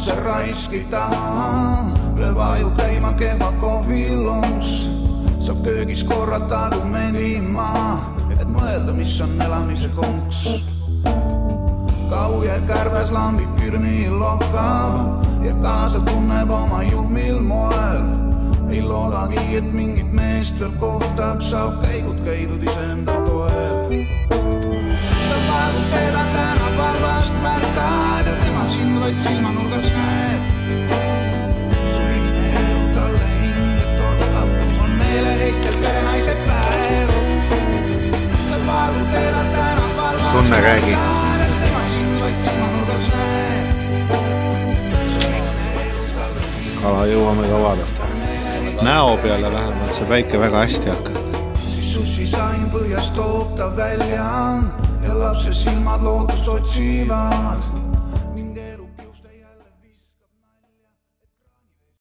see raisk ei taha, lööb aju käima kehva kohvilungs. Saab köögis korrata argumendi maha, et mõelda, mis on elamise konks. Kaujer kärbes lambib pürni lohkab ja kaasa tunneb oma juhmil moel. Ei loodagi, et mingit meest veel kohtab, saab käigud käidud iseenda toel. Sa vaevud teda tänapäeval vast märkad ja tema sind vaid silmanurgas näeb. Su lihtne elu talle hinge torkab, on meeleheitel perenaise päev. Sa vaevud teda tänapäeval vast tunne räägi. Kala jõuame ka vaadata. Näo peale vähemalt see päike väga hästi hakkab. Siis sussi sain põhjast toob ta välja ja lapse silmad lootust otsivad.